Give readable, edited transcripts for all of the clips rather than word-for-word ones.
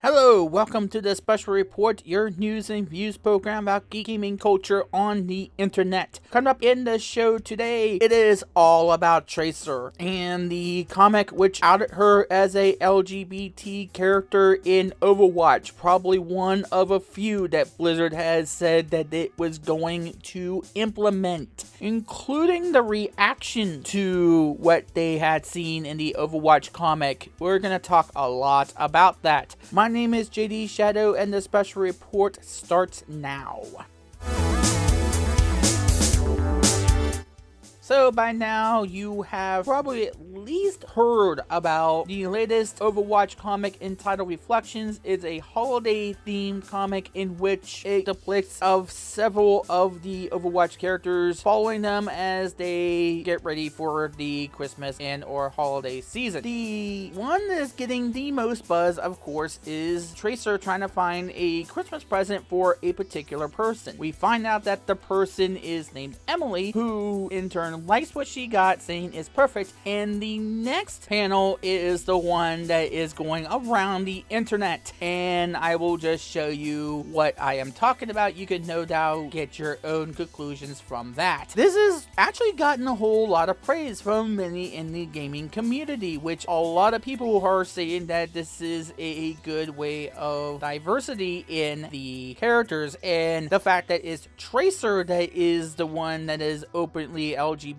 Hello, welcome to the Special Report, your news and views program about geek gaming culture on the internet. Coming up in the show today, it is all about Tracer and the comic which outed her as a LGBT character in Overwatch. Probably one of a few that Blizzard has said that it was going to implement, including the reaction to what they had seen in the Overwatch comic. We're going to talk a lot about that. My name is JD Shadow, and the Special Report starts now. So by now, you have probably at least heard about the latest Overwatch comic entitled Reflections. It's a holiday-themed comic in which it depicts of several of the Overwatch characters, following them as they get ready for the Christmas and or holiday season. The one that is getting the most buzz, of course, is Tracer trying to find a Christmas present for a particular person. We find out that the person is named Emily, who in turn likes what she got, saying is perfect, and the next panel is the one that is going around the internet, and I will just show you what I am talking about. You can no doubt get your own conclusions from that. This has actually gotten a whole lot of praise from many in the gaming community, which a lot of people are saying that this is a good way of diversity in the characters, and the fact that it's Tracer that is the one that is openly LGBT,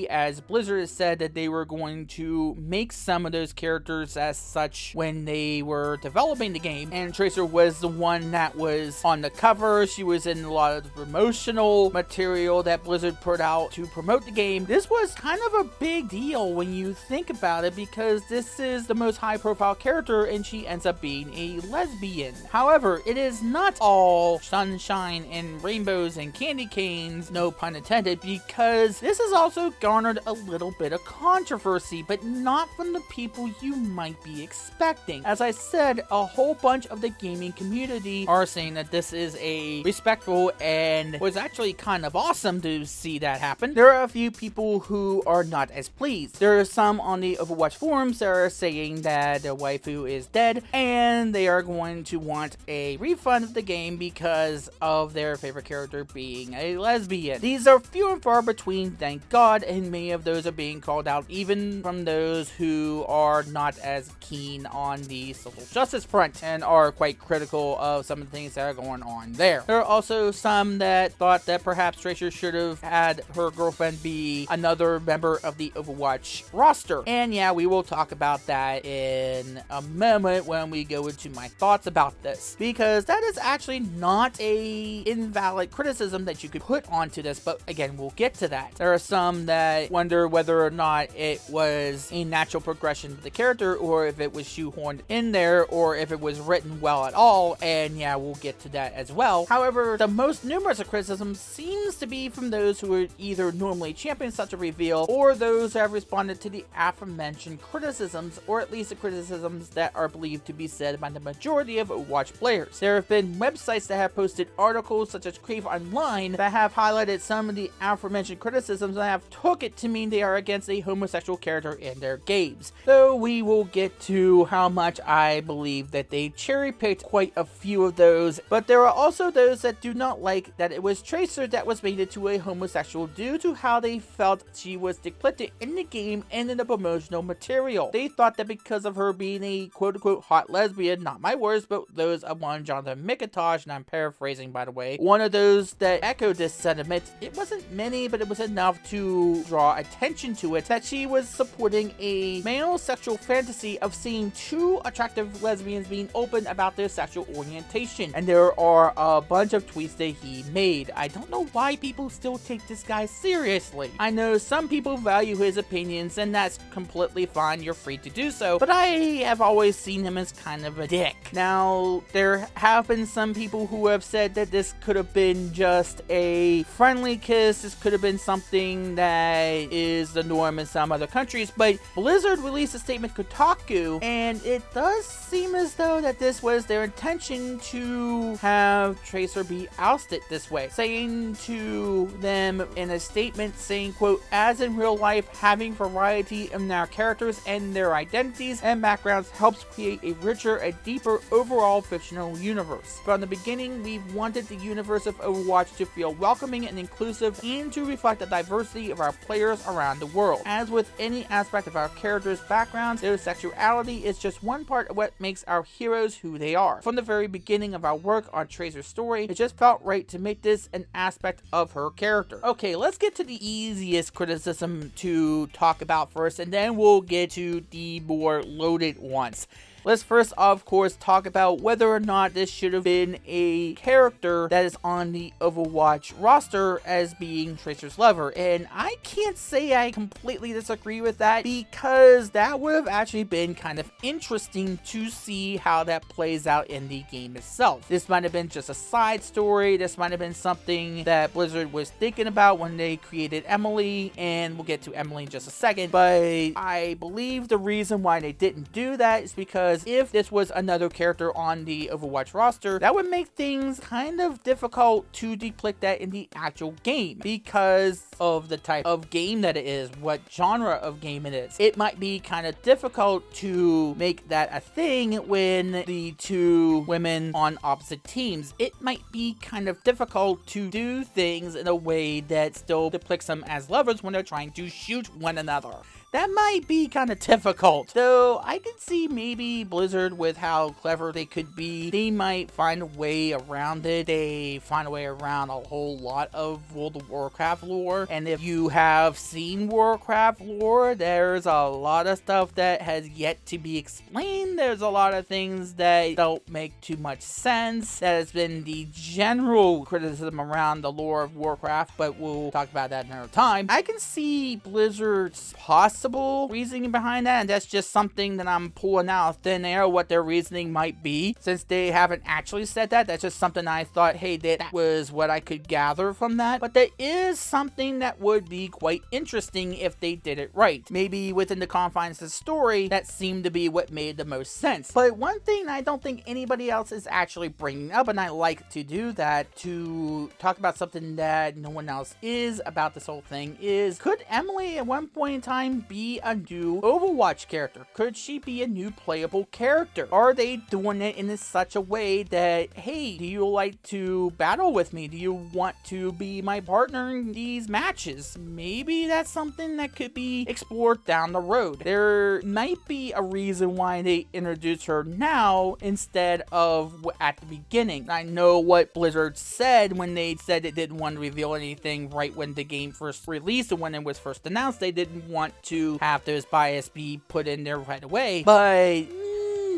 as Blizzard has said that they were going to make some of those characters as such when they were developing the game, and Tracer was the one that was on the cover. She was in a lot of the promotional material that Blizzard put out to promote the game. This was kind of a big deal when you think about it, because this is the most high profile character and she ends up being a lesbian. However, it is not all sunshine and rainbows and candy canes, no pun intended, because this has also garnered a little bit of controversy, but not from the people you might be expecting. As I said, a whole bunch of the gaming community are saying that this is a respectful and was actually kind of awesome to see that happen. There are a few people who are not as pleased. There are some on the Overwatch forums that are saying that the waifu is dead and they are going to want a refund of the game because of their favorite character being a lesbian. These are few and far between, thank God, and many of those are being called out even from those who are not as keen on the social justice front and are quite critical of some of the things that are going on there. There are also some that thought that perhaps Tracer should have had her girlfriend be another member of the Overwatch roster. And yeah, we will talk about that in a moment when we go into my thoughts about this, because that is actually not a invalid criticism that you could put onto this, but again, we'll get to that. There are some that wonder whether or not it was a natural progression of the character, or if it was shoehorned in there, or if it was written well at all, and yeah, we'll get to that as well. However, the most numerous of criticism seems to be from those who would either normally champion such a reveal, or those who have responded to the aforementioned criticisms, or at least the criticisms that are believed to be said by the majority of Overwatch players. There have been websites that have posted articles such as Crave Online that have highlighted some of the aforementioned criticisms and have took it to mean they are against a homosexual character in their games. Though we will get to how much I believe that they cherry-picked quite a few of those, but there are also those that do not like that it was Tracer that was made into a homosexual due to how they felt she was depicted in the game and in the promotional material. They thought that because of her being a quote-unquote hot lesbian, not my words, but those of one Jonathan McIntosh, and I'm paraphrasing by the way, one of those that echoed this sentiment. It wasn't many, but it was enough to draw attention to it, that she was supporting a male sexual fantasy of seeing two attractive lesbians being open about their sexual orientation. And there are a bunch of tweets that he made. I don't know why people still take this guy seriously. I know some people value his opinions, and that's completely fine, you're free to do so, but I have always seen him as kind of a dick. Now, there have been some people who have said that this could have been just a friendly kiss, this could have been something something that is the norm in some other countries, but Blizzard released a statement to Kotaku, and it does seem as though that this was their intention to have Tracer be ousted this way, saying to them in a statement saying, quote, "As in real life, having variety in our characters and their identities and backgrounds helps create a richer and deeper overall fictional universe. From the beginning, we've wanted the universe of Overwatch to feel welcoming and inclusive and to reflect the diversity of our players around the world. As with any aspect of our characters' backgrounds, their sexuality is just one part of what makes our heroes who they are. From the very beginning of our work on Tracer's story, it just felt right to make this an aspect of her character." Okay, let's get to the easiest criticism to talk about first, and then we'll get to the more loaded ones. Let's first, of course, talk about whether or not this should have been a character that is on the Overwatch roster as being Tracer's lover. And I can't say I completely disagree with that, because that would have actually been kind of interesting to see how that plays out in the game itself. This might have been just a side story. This might have been something that Blizzard was thinking about when they created Emily, and we'll get to Emily in just a second. But I believe the reason why they didn't do that is because if this was another character on the Overwatch roster, that would make things kind of difficult to depict that in the actual game because of the type of game that it is, what genre of game it is. It might be kind of difficult to make that a thing when the two women on opposite teams. It might be kind of difficult to do things in a way that still depicts them as lovers when they're trying to shoot one another. That might be kind of difficult. Though I can see maybe Blizzard, with how clever they could be, they might find a way around it. They find a way around a whole lot of World of Warcraft lore. And if you have seen Warcraft lore, there's a lot of stuff that has yet to be explained. There's a lot of things that don't make too much sense. That has been the general criticism around the lore of Warcraft, but we'll talk about that another time. I can see Blizzard's possible reasoning behind that, and that's just something that I'm pulling out of thin air what their reasoning might be. Since they haven't actually said that, that's just something I thought, hey, that was what I could gather from that. But there is something that would be quite interesting if they did it right. Maybe within the confines of the story, that seemed to be what made the most sense. But one thing I don't think anybody else is actually bringing up, and I like to do that, to talk about something that no one else is about this whole thing, is could Emily at one point in time be a new Overwatch character? Could she be a new playable character? Are they doing it in such a way that, hey, do you like to battle with me? Do you want to be my partner in these matches? Maybe that's something that could be explored down the road. There might be a reason why they introduced her now instead of at the beginning. I know what Blizzard said when they said it didn't want to reveal anything right when the game first released and when it was first announced. They didn't want to have those bias be put in there right away, but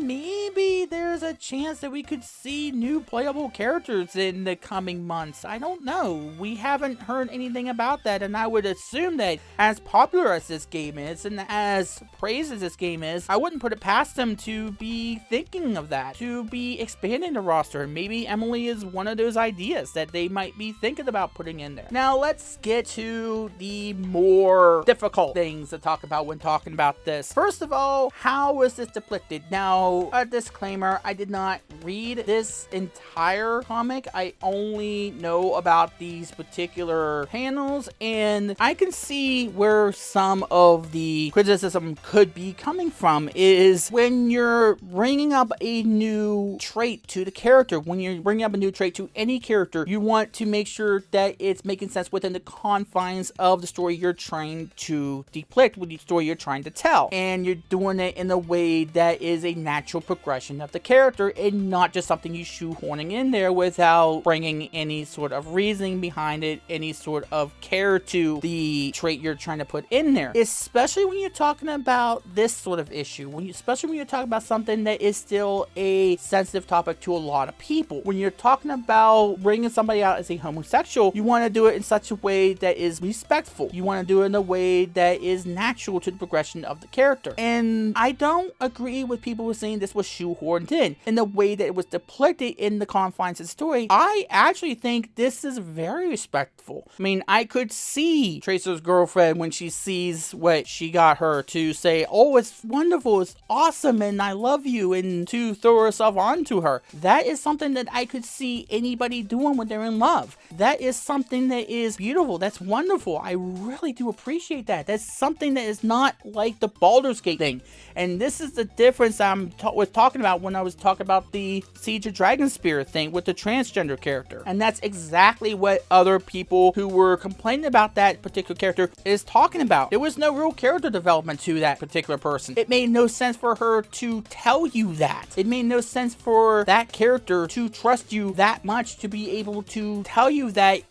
maybe there's a chance that we could see new playable characters in the coming months. I don't know. We haven't heard anything about that, and I would assume that as popular as this game is and as praised as this game is, I wouldn't put it past them to be thinking of that, to be expanding the roster. Maybe Emily is one of those ideas that they might be thinking about putting in there. Now let's get to the more difficult things to talk about when talking about this. First of all, how was this depicted? Now, a disclaimer, I did not read this entire comic. I only know about these particular panels, and I can see where some of the criticism could be coming from is when you're bringing up a new trait to the character, when you're bringing up a new trait to any character, you want to make sure that it's making sense within the confines of the story you're trying to depict, with the story you're trying to tell, and you're doing it in a way that is a natural progression of the character and not just something you shoehorning in there without bringing any sort of reasoning behind it, any sort of care to the trait you're trying to put in there. Especially when you're talking about this sort of issue, especially when you're talking about something that is still a sensitive topic to a lot of people. When you're talking about bringing somebody out as a homosexual, you want to do it in such a way that is respectful. You want to do it in a way that is natural to the progression of the character. And I don't agree with people who are saying this was shoehorned shoehorned in the way that it was depicted in the confines of the story, I actually think this is very respectful. I mean, I could see Tracer's girlfriend when she sees what she got her to say, oh, it's wonderful, it's awesome, and I love you, and to throw herself onto her. That is something that I could see anybody doing when they're in love. That is something that is beautiful. That's wonderful. I really do appreciate that. That's something that is not like the Baldur's Gate thing. And this is the difference I was talking about when I was talking about the Siege of Dragonspear thing with the transgender character. And that's exactly what other people who were complaining about that particular character is talking about. There was no real character development to that particular person. It made no sense for her to tell you that. It made no sense for that character to trust you that much to be able to tell you that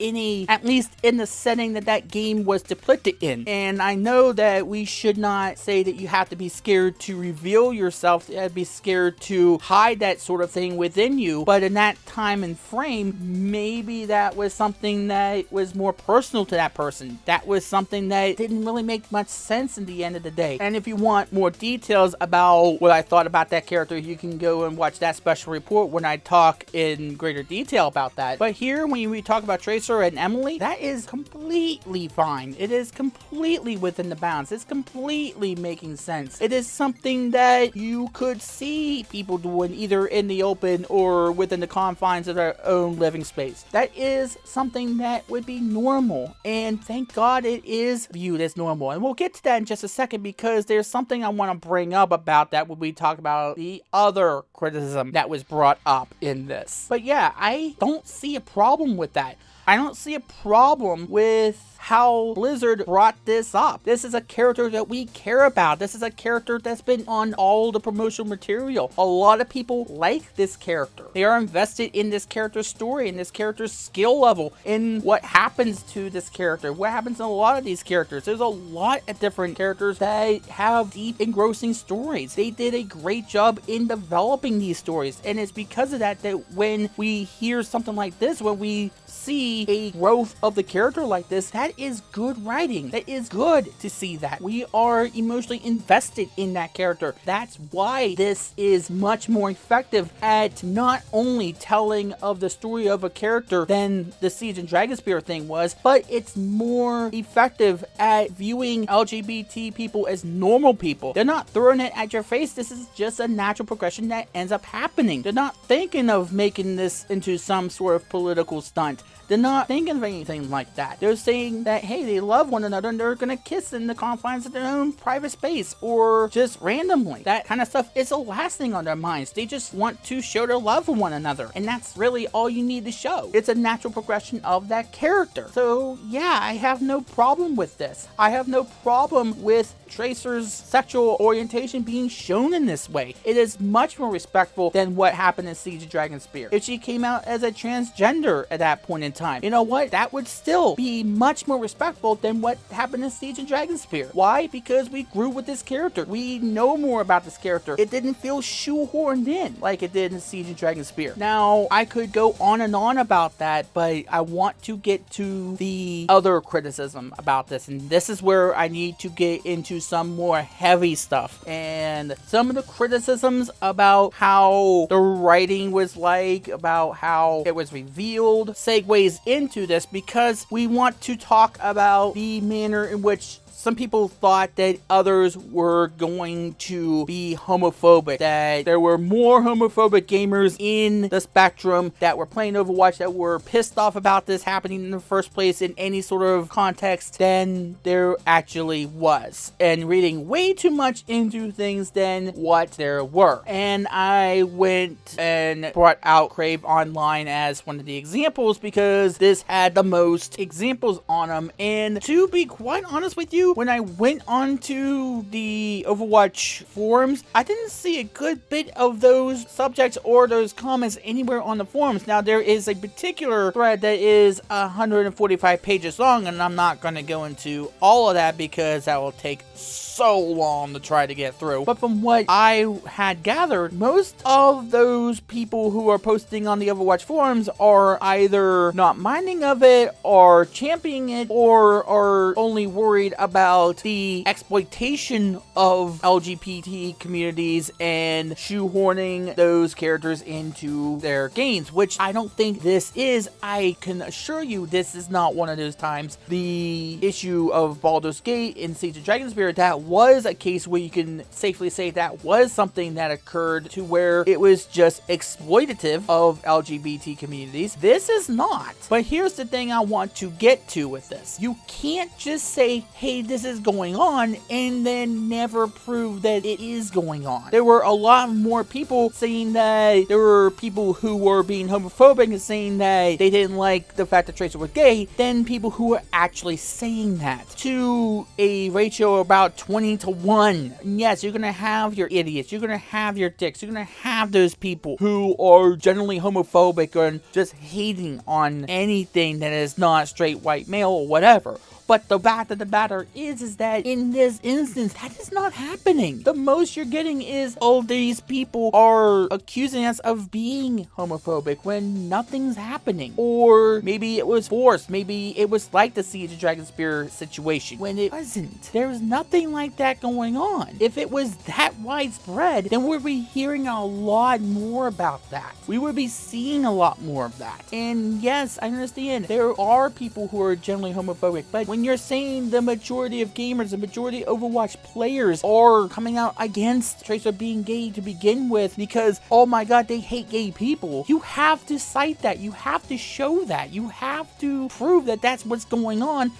at least in the setting that game was depicted in. And I know that we should not say that you have to be scared to reveal yourself, you have to be scared to hide that sort of thing within you, but in that time and frame, maybe that was something that was more personal to that person. That was something that didn't really make much sense in the end of the day. And if you want more details about what I thought about that character, you can go and watch that special report when I talk in greater detail about that. But here, when we talk about Tracer and Emily, that is completely fine. It is completely within the bounds. It's completely making sense. It is something that you could see people doing either in the open or within the confines of their own living space. That is something that would be normal, and thank God it is viewed as normal. And we'll get to that in just a second, because there's something I want to bring up about that when we talk about the other criticism that was brought up in this. But yeah, I don't see a problem with that. I don't see a problem with how Blizzard brought this up. This is a character that we care about. This is a character that's been on all the promotional material. A lot of people like this character. They are invested in this character's story, in this character's skill level, in what happens to this character, what happens in a lot of these characters. There's a lot of different characters that have deep, engrossing stories. They did a great job in developing these stories, and it's because of that that when we hear something like this, when we see a growth of the character like this, that is good writing. That is good to see that. We are emotionally invested in that character. That's why this is much more effective at not only telling of the story of a character than the Siege and Dragonspear thing was, but it's more effective at viewing LGBT people as normal people. They're not throwing it at your face. This is just a natural progression that ends up happening. They're not thinking of making this into some sort of political stunt. They're not thinking of anything like that. They're saying that, hey, they love one another and they're gonna kiss in the confines of their own private space, or just randomly. That kind of stuff is the last thing on their minds. They just want to show their love for one another, and that's really all you need to show. It's a natural progression of that character. So yeah, I have no problem with this. I have no problem with Tracer's sexual orientation being shown in this way. It is much more respectful than what happened in Siege of Dragonspear. If she came out as a transgender at that point in time, you know what? That would still be much more respectful than what happened in Siege of Dragonspear. Why? Because we grew with this character. We know more about this character. It didn't feel shoehorned in like it did in Siege of Dragonspear. Now, I could go on and on about that, but I want to get to the other criticism about this, and this is where I need to get into some more heavy stuff. And some of the criticisms about how the writing was like, about how it was revealed, segues into this, because we want to talk about the manner in which some people thought that others were going to be homophobic, that there were more homophobic gamers in the spectrum that were playing Overwatch that were pissed off about this happening in the first place in any sort of context than there actually was, and reading way too much into things than what there were. And I went and brought out Crave Online as one of the examples because this had the most examples on them. And to be quite honest with you, when I went onto the Overwatch forums, I didn't see a good bit of those subjects or those comments anywhere on the forums. Now, there is a particular thread that is 145 pages long, and I'm not going to go into all of that because that will take so long to try to get through. But from what I had gathered, most of those people who are posting on the Overwatch forums are either not minding of it, or championing it, or are only worried about about the exploitation of LGBT communities and shoehorning those characters into their games, which I don't think this is. I can assure you this is not one of those times. The issue of Baldur's Gate in Siege of Dragonspear, that was a case where you can safely say that was something that occurred to where it was just exploitative of LGBT communities. This is not. But here's the thing I want to get to with this. You can't just say, hey, this is going on, and then never prove that it is going on. There were a lot more people saying that there were people who were being homophobic and saying that they didn't like the fact that Tracer was gay than people who were actually saying that, to a ratio of about 20-1. And yes, you're gonna have your idiots, you're gonna have your dicks, you're gonna have those people who are generally homophobic and just hating on anything that is not straight white male or whatever. But the fact of the matter is that in this instance, that is not happening. The most you're getting is, oh, these people are accusing us of being homophobic when nothing's happening. Or maybe it was forced. Maybe it was like the Siege of Dragonspear situation when it wasn't. There was nothing like that going on. If it was that widespread, then we'd be hearing a lot more about that. We would be seeing a lot more of that. And yes, I understand there are people who are generally homophobic, but when you're saying the majority of gamers, the majority of Overwatch players are coming out against Tracer being gay to begin with because, oh my god, they hate gay people, you have to cite that. You have to show that. You have to prove that that's what's going on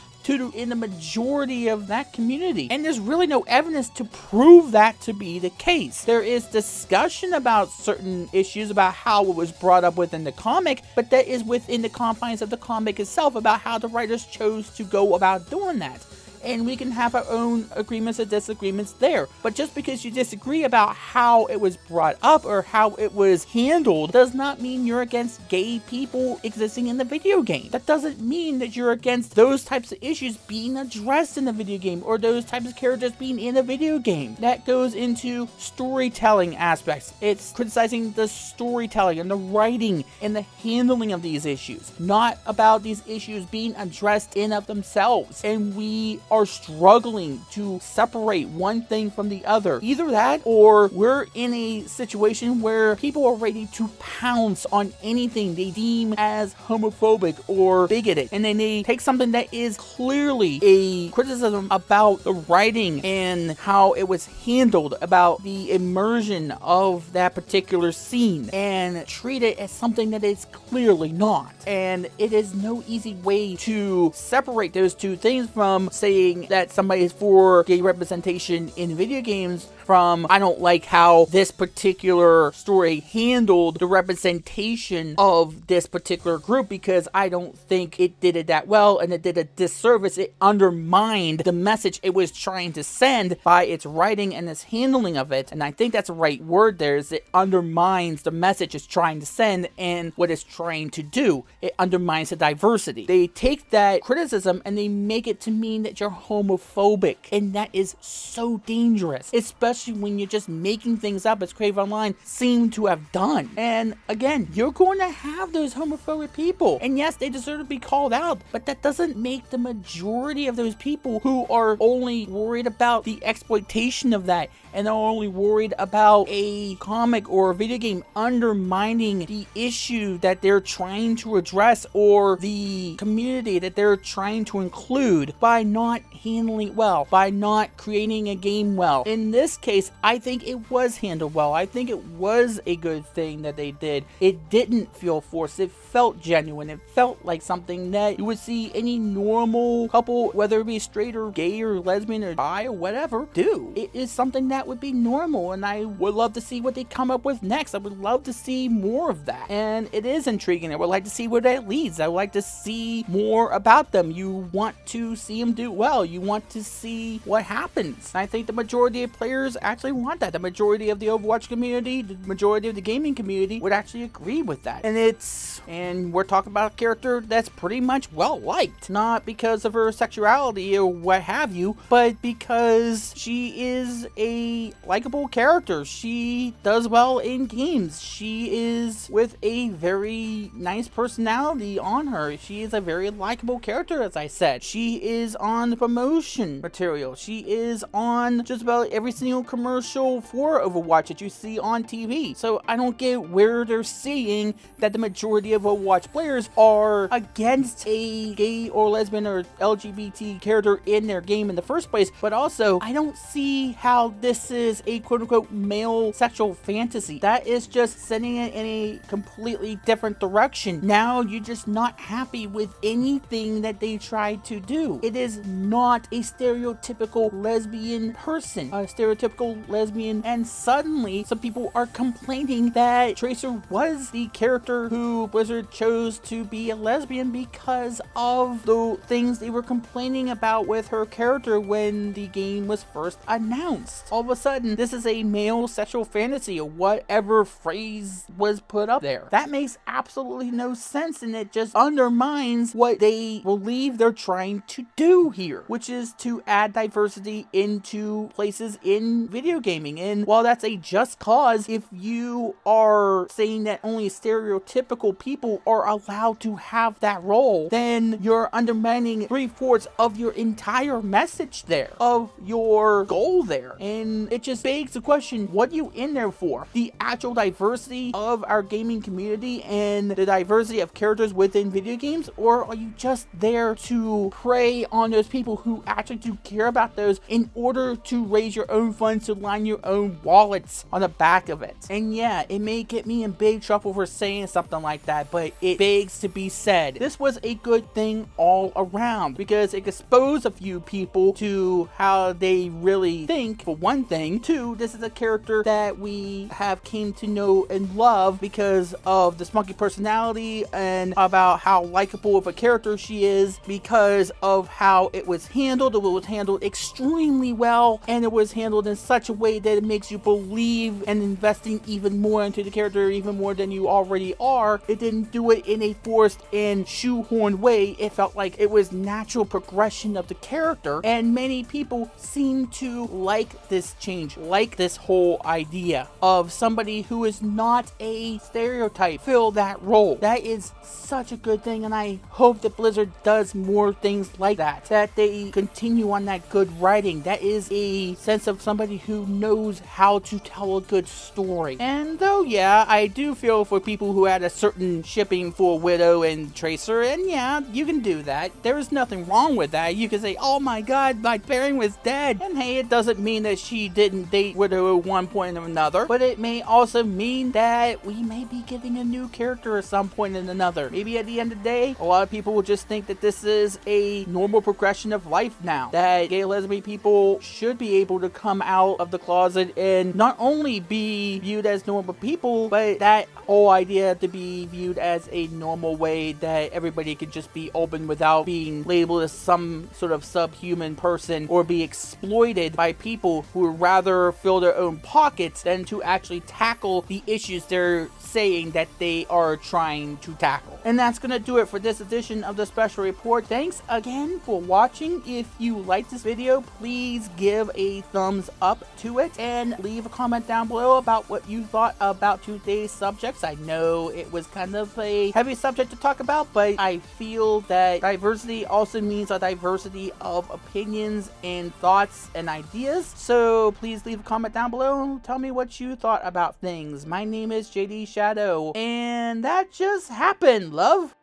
in the majority of that community. And there's really no evidence to prove that to be the case. There is discussion about certain issues about how it was brought up within the comic, but that is within the confines of the comic itself about how the writers chose to go about doing that. And we can have our own agreements and disagreements there. But just because you disagree about how it was brought up or how it was handled does not mean you're against gay people existing in the video game. That doesn't mean that you're against those types of issues being addressed in the video game or those types of characters being in the video game. That goes into storytelling aspects. It's criticizing the storytelling and the writing and the handling of these issues, not about these issues being addressed in of themselves. And we are struggling to separate one thing from the other. Either that, or we're in a situation where people are ready to pounce on anything they deem as homophobic or bigoted, and then they take something that is clearly a criticism about the writing and how it was handled, about the immersion of that particular scene, and treat it as something that it's clearly not. And it is no easy way to separate those two things from saying that somebody is for gay representation in video games from, I don't like how this particular story handled the representation of this particular group because I don't think it did it that well and it did a disservice. It undermined the message it was trying to send by its writing and its handling of it. And I think that's the right word there, is it undermines the message it's trying to send and what it's trying to do. It undermines the diversity. They take that criticism and they make it to mean that you're homophobic, and that is so dangerous, especially when you're just making things up, as Crave Online seem to have done. And again, you're going to have those homophobic people, and yes, they deserve to be called out, but that doesn't make the majority of those people who are only worried about the exploitation of that and are only worried about a comic or a video game undermining the issue that they're trying to address or the community that they're trying to include by not handling it well, by not creating a game well. In this case, I think it was handled well. I think it was a good thing that they did. It didn't feel forced. It felt genuine. It felt like something that you would see any normal couple, whether it be straight or gay or lesbian or bi or whatever, do. It is something that would be normal, and I would love to see what they come up with next. I would love to see more of that, and it is intriguing. I would like to see where that leads. I would like to see more about them. You want to see them do well. You want to see what happens. And I think the majority of players actually want that. The majority of the Overwatch community, the majority of the gaming community would actually agree with that. And we're talking about a character that's pretty much well liked, not because of her sexuality or what have you, but because she is a likable character. She does well in games. She is with a very nice personality on her. She is a very likable character, as I said. She is on the promotion material. She is on just about every single commercial for Overwatch that you see on TV. So I don't get where they're seeing that the majority of Overwatch players are against a gay or lesbian or LGBT character in their game in the first place. But also, I don't see how this is a quote-unquote male sexual fantasy. That is just sending it in a completely different direction. Now you're just not happy with anything that they tried to do. It is not a stereotypical lesbian person, a stereotypical lesbian, and suddenly some people are complaining that Tracer was the character who Blizzard chose to be a lesbian because of the things they were complaining about with her character when the game was first announced. All of a sudden, this is a male sexual fantasy, or whatever phrase was put up there. That makes absolutely no sense, and it just undermines what they believe they're trying to do here, which is to add diversity into places in video gaming. And while that's a just cause, if you are saying that only stereotypical people are allowed to have that role, then you're undermining 3/4 of your entire message there, of your goal there. And it just begs the question, what are you in there for? The actual diversity of our gaming community and the diversity of characters within video games? Or are you just there to prey on those people who actually do care about those in order to raise your own funds to line your own wallets on the back of it? And yeah, it may get me in big trouble for saying something like that, but it begs to be said. This was a good thing all around because it exposed a few people to how they really think, for one thing. Two, this is a character that we have came to know and love because of the spunky personality and about how likable of a character she is, because of how it was handled. It was handled extremely well, and it was handled in such a way that it makes you believe and investing even more into the character, even more than you already are. It didn't do it in a forced and shoehorned way. It felt like it was natural progression of the character, and many people seem to like this change, like this whole idea of somebody who is not a stereotype fill that role. That is such a good thing, and I hope that Blizzard does more things like that, that they continue on that good writing. That is a sense of somebody who knows how to tell a good story. And though, yeah, I do feel for people who had a certain shipping for Widow and Tracer, and yeah, you can do that. There is nothing wrong with that. You can say, oh my god, my pairing was dead. And hey, it doesn't mean that she didn't date Widow at one point or another, but it may also mean that we may be getting a new character at some point in another. Maybe at the end of the day, a lot of people will just think that this is a normal progression of life now, that gay lesbian people should be able to come out of the closet and not only be viewed as normal people, but that whole idea to be viewed as a normal way that everybody could just be open without being labeled as some sort of subhuman person or be exploited by people who would rather fill their own pockets than to actually tackle the issues they're saying that they are trying to tackle. And that's gonna do it for this edition of the special report. Thanks again for watching. If you liked this video, please give a thumbs up to it and leave a comment down below about what you thought about today's subjects. I know it was kind of a heavy subject to talk about, but I feel that diversity also means a diversity of opinions and thoughts and ideas. So please leave a comment down below and tell me what you thought about things. My name is JD Shadow, and that just happened, love.